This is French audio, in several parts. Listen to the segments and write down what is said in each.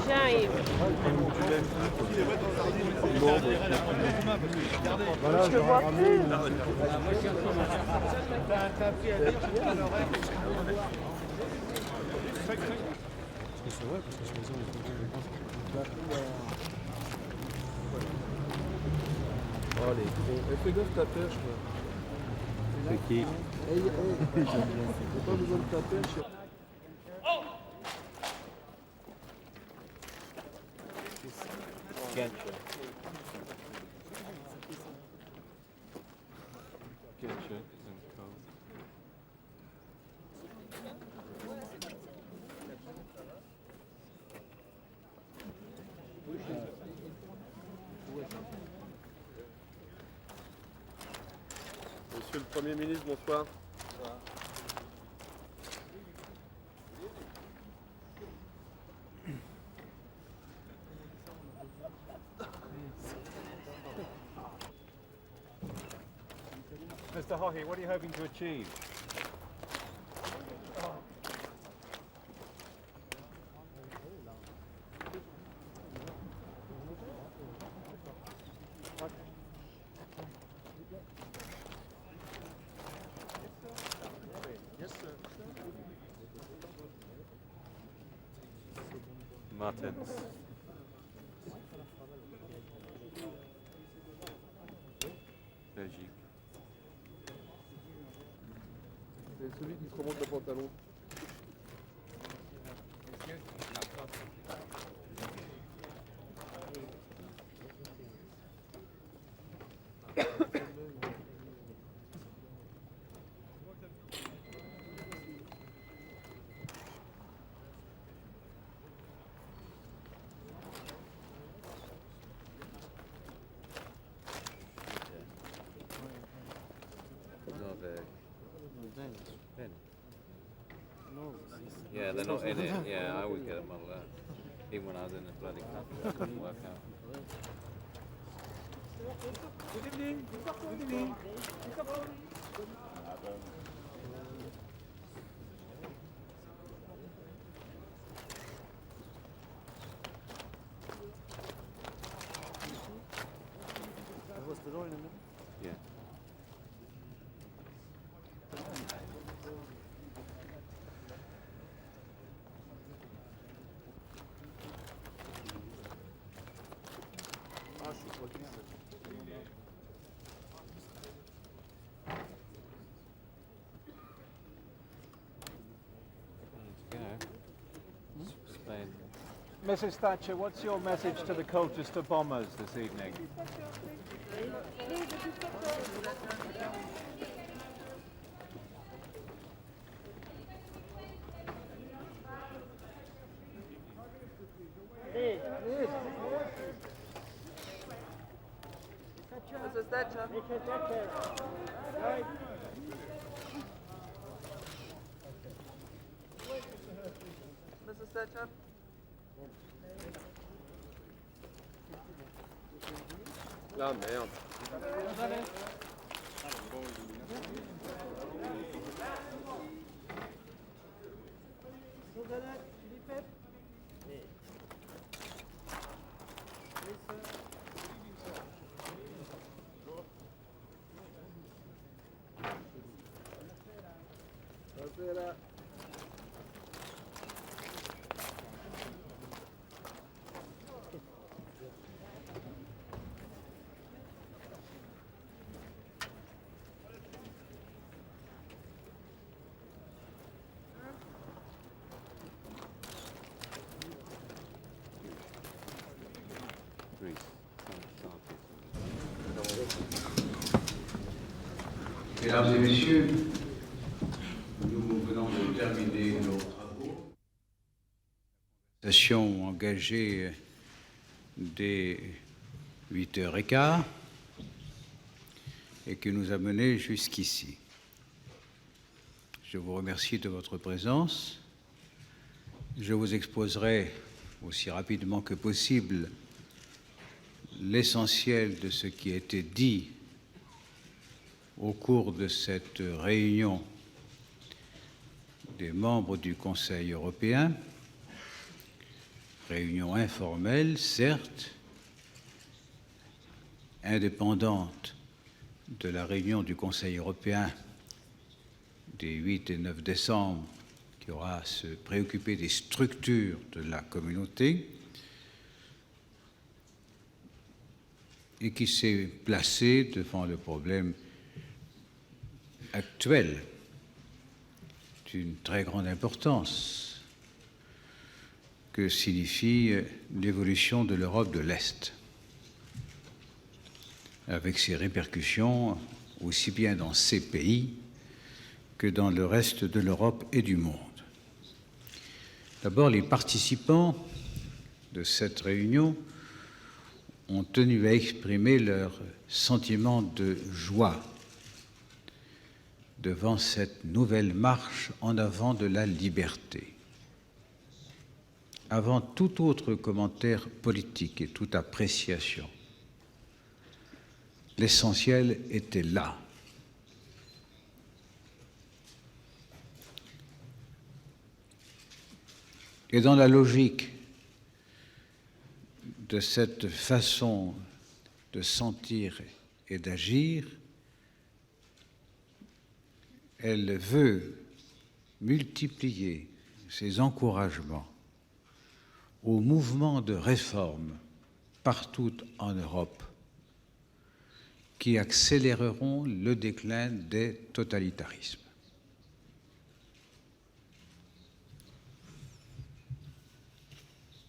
J'arrive. Voilà, Je le vois plus. C'est vrai, parce que sur les hommes, oh les cons, fais gaffe ta perche là. C'est qui? T'as pas besoin de ta perche. Catch. Catch. Monsieur le Premier ministre, bonsoir. Mr. Hockey, what are you hoping to achieve? Martins. Belgique. C'est celui qui se remonte le pantalon. Yeah, they're not in it. Yeah, I always get them muddled up. Even when I was in the bloody country, I couldn't work out. Good evening. Good evening. Yeah. Mrs. Thatcher, what's your message to the Colchester Bombers this evening? Mrs. Thatcher. Mrs. Thatcher. Ah merde. Buonasera. Mesdames et messieurs, nous venons de terminer nos travaux. Session engagée dès 8h15 et qui nous a menés jusqu'ici. Je vous remercie de votre présence. Je vous exposerai aussi rapidement que possible l'essentiel de ce qui a été dit au cours de cette réunion des membres du Conseil européen, réunion informelle, certes, indépendante de la réunion du Conseil européen des 8 et 9 décembre, qui aura à se préoccuper des structures de la communauté, et qui s'est placée devant le problème actuel d'une très grande importance que signifie l'évolution de l'Europe de l'Est, avec ses répercussions aussi bien dans ces pays que dans le reste de l'Europe et du monde. D'abord, les participants de cette réunion ont tenu à exprimer leur sentiment de joie devant cette nouvelle marche en avant de la liberté. Avant tout autre commentaire politique et toute appréciation, l'essentiel était là. Et dans la logique de cette façon de sentir et d'agir, elle veut multiplier ses encouragements aux mouvements de réforme partout en Europe qui accéléreront le déclin des totalitarismes.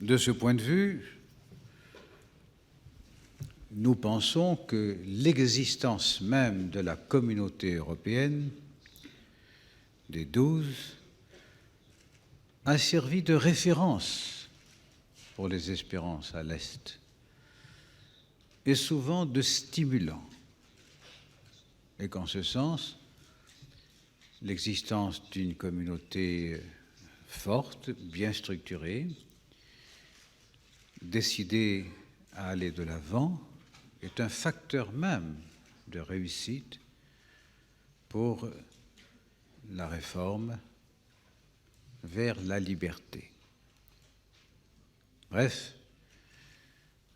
De ce point de vue, nous pensons que l'existence même de la communauté européenne des 12 a servi de référence pour les espérances à l'Est et souvent de stimulant. Et qu'en ce sens, l'existence d'une communauté forte, bien structurée, décidée à aller de l'avant, est un facteur même de réussite pour la réforme vers la liberté. Bref,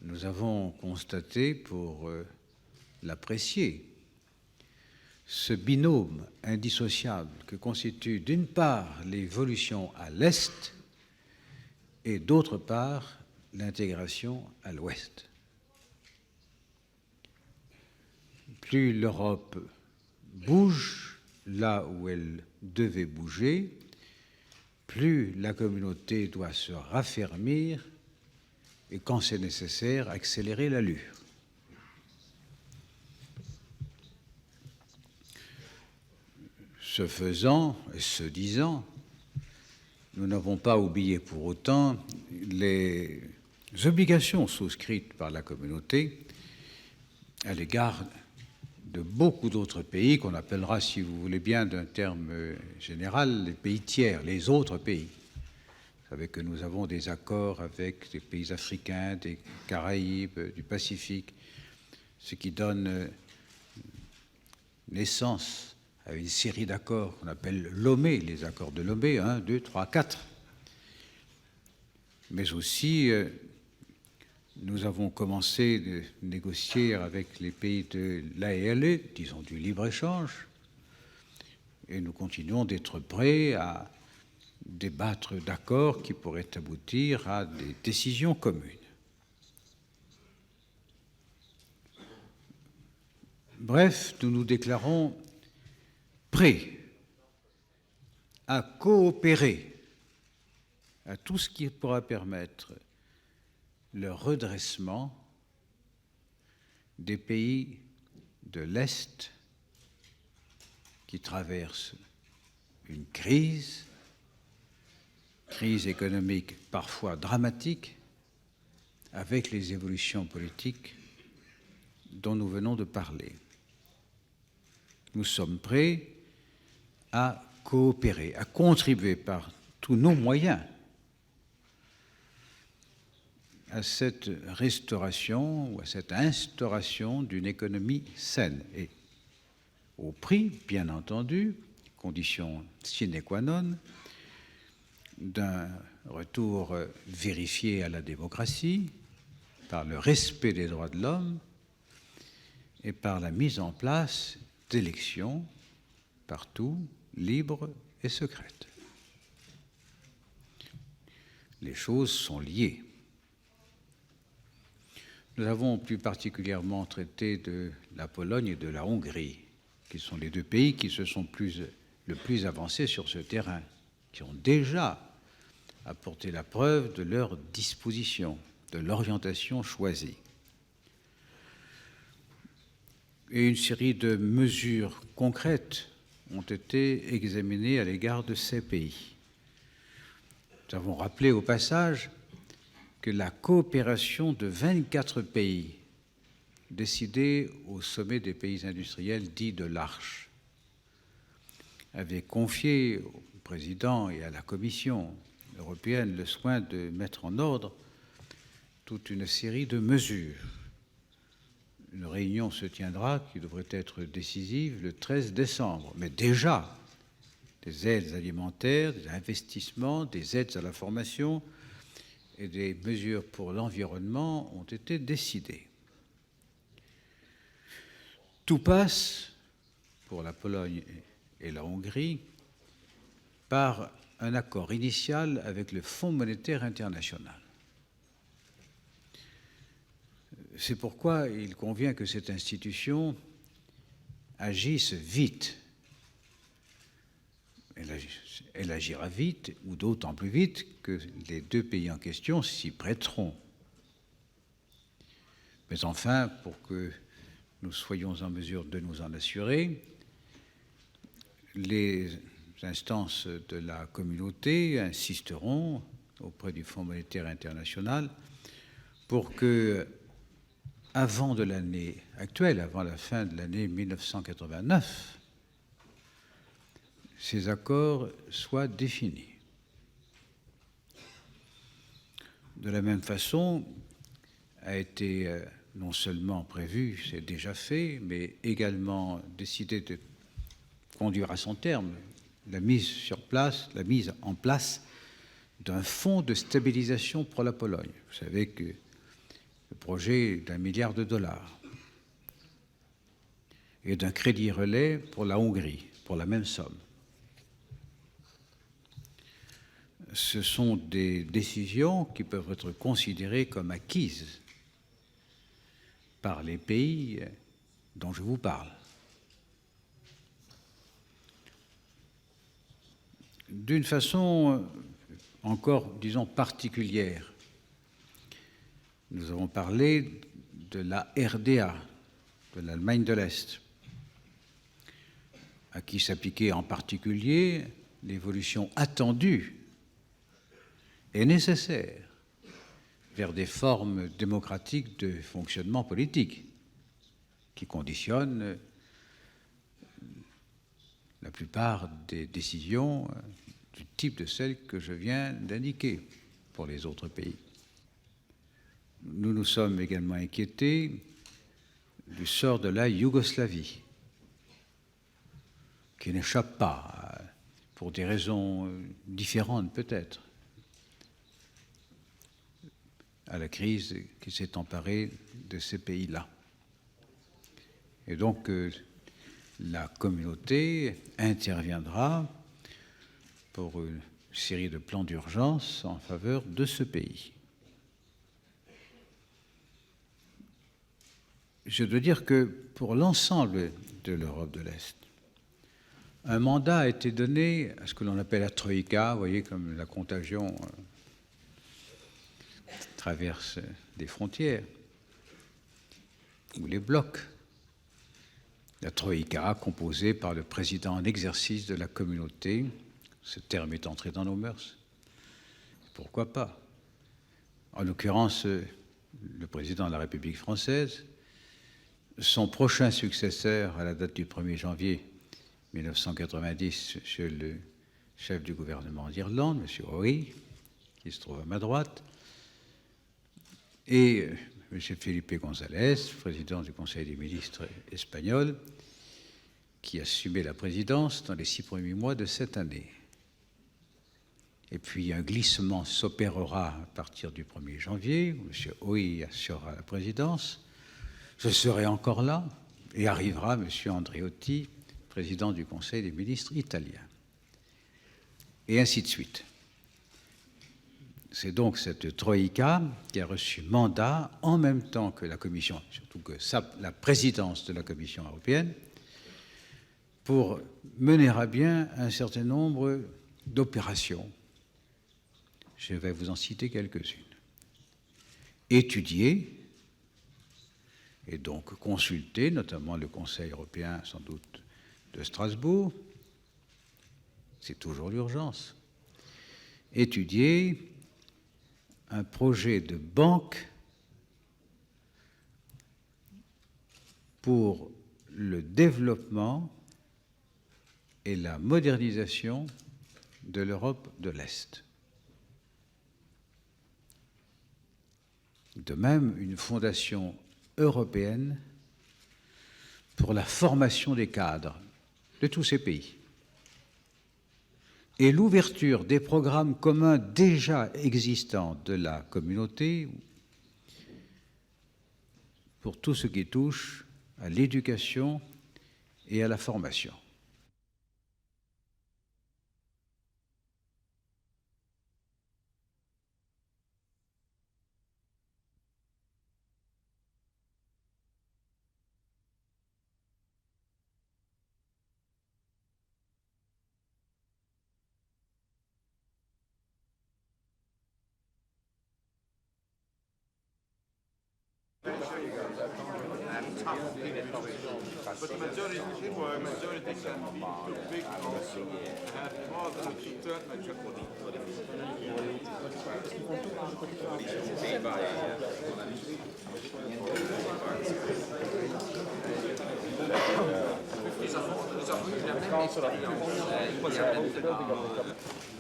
nous avons constaté, pour l'apprécier, ce binôme indissociable que constitue d'une part l'évolution à l'Est et d'autre part l'intégration à l'Ouest. Plus l'Europe bouge là où elle devait bouger, plus la communauté doit se raffermir et, quand c'est nécessaire, accélérer l'allure. Ce faisant et ce disant, nous n'avons pas oublié pour autant les obligations souscrites par la communauté à l'égard de beaucoup d'autres pays qu'on appellera, si vous voulez bien, d'un terme général, les pays tiers, les autres pays. Vous savez que nous avons des accords avec des pays africains, des Caraïbes, du Pacifique, ce qui donne naissance à une série d'accords qu'on appelle Lomé, les accords de Lomé, 1, 2, 3, 4. Mais aussi, nous avons commencé de négocier avec les pays de l'AELE, disons du libre-échange, et nous continuons d'être prêts à débattre d'accords qui pourraient aboutir à des décisions communes. Bref, nous nous déclarons prêts à coopérer à tout ce qui pourra permettre le redressement des pays de l'Est qui traversent une crise économique parfois dramatique, avec les évolutions politiques dont nous venons de parler. Nous sommes prêts à coopérer, à contribuer par tous nos moyens à cette restauration ou à cette instauration d'une économie saine et au prix, bien entendu, condition sine qua non, d'un retour vérifié à la démocratie par le respect des droits de l'homme et par la mise en place d'élections partout libres et secrètes. Les choses sont liées. Nous avons plus particulièrement traité de la Pologne et de la Hongrie, qui sont les deux pays qui se sont le plus avancés sur ce terrain, qui ont déjà apporté la preuve de leur disposition, de l'orientation choisie. Et une série de mesures concrètes ont été examinées à l'égard de ces pays. Nous avons rappelé au passage que la coopération de 24 pays décidée au sommet des pays industriels dit de l'Arche avait confié au président et à la Commission européenne le soin de mettre en ordre toute une série de mesures. Une réunion se tiendra qui devrait être décisive le 13 décembre, mais déjà des aides alimentaires, des investissements, des aides à la formation et des mesures pour l'environnement ont été décidées. Tout passe, pour la Pologne et la Hongrie, par un accord initial avec le Fonds monétaire international. C'est pourquoi il convient que cette institution agisse vite. Elle agira vite, ou d'autant plus vite que les deux pays en question s'y prêteront. Mais enfin, pour que nous soyons en mesure de nous en assurer, les instances de la communauté insisteront auprès du Fonds monétaire international pour que, avant de l'année actuelle, avant la fin de l'année 1989, ces accords soient définis. De la même façon, a été non seulement prévu, c'est déjà fait, mais également décidé de conduire à son terme la mise en place d'un fonds de stabilisation pour la Pologne. Vous savez que le projet est d'1 milliard de dollars et d'un crédit relais pour la Hongrie, pour la même somme. Ce sont des décisions qui peuvent être considérées comme acquises par les pays dont je vous parle. D'une façon encore, disons, particulière, nous avons parlé de la RDA, de l'Allemagne de l'Est, à qui s'appliquait en particulier l'évolution attendue et nécessaire vers des formes démocratiques de fonctionnement politique qui conditionnent la plupart des décisions du type de celles que je viens d'indiquer pour les autres pays. Nous nous sommes également inquiétés du sort de la Yougoslavie, qui n'échappe pas, pour des raisons différentes peut-être, à la crise qui s'est emparée de ces pays-là. Et donc, la communauté interviendra pour une série de plans d'urgence en faveur de ce pays. Je dois dire que pour l'ensemble de l'Europe de l'Est, un mandat a été donné à ce que l'on appelle la Troïka, vous voyez, comme la contagion traverse des frontières, ou les blocs. La Troïka, composée par le président en exercice de la communauté, ce terme est entré dans nos mœurs. Pourquoi pas? En l'occurrence, le président de la République française, son prochain successeur à la date du 1er janvier 1990 chez le chef du gouvernement d'Irlande, M. Hoey, qui se trouve à ma droite, et M. Felipe González, président du Conseil des ministres espagnol, qui assumait la présidence dans les 6 premiers mois de cette année. Et puis un glissement s'opérera à partir du 1er janvier, où M. Hoy assurera la présidence. Je serai encore là, et arrivera M. Andreotti, président du Conseil des ministres italien. Et ainsi de suite. C'est donc cette troïka qui a reçu mandat en même temps que la Commission, surtout que la présidence de la Commission européenne, pour mener à bien un certain nombre d'opérations. Je vais vous en citer quelques-unes. Étudier, et donc consulter, notamment le Conseil européen, sans doute, de Strasbourg, c'est toujours l'urgence. Étudier un projet de banque pour le développement et la modernisation de l'Europe de l'Est. De même, une fondation européenne pour la formation des cadres de tous ces pays et l'ouverture des programmes communs déjà existants de la communauté pour tout ce qui touche à l'éducation et à la formation. But majority were majority can be too big also. Have more than 2/3 majority. Ils ont eu la même expérience.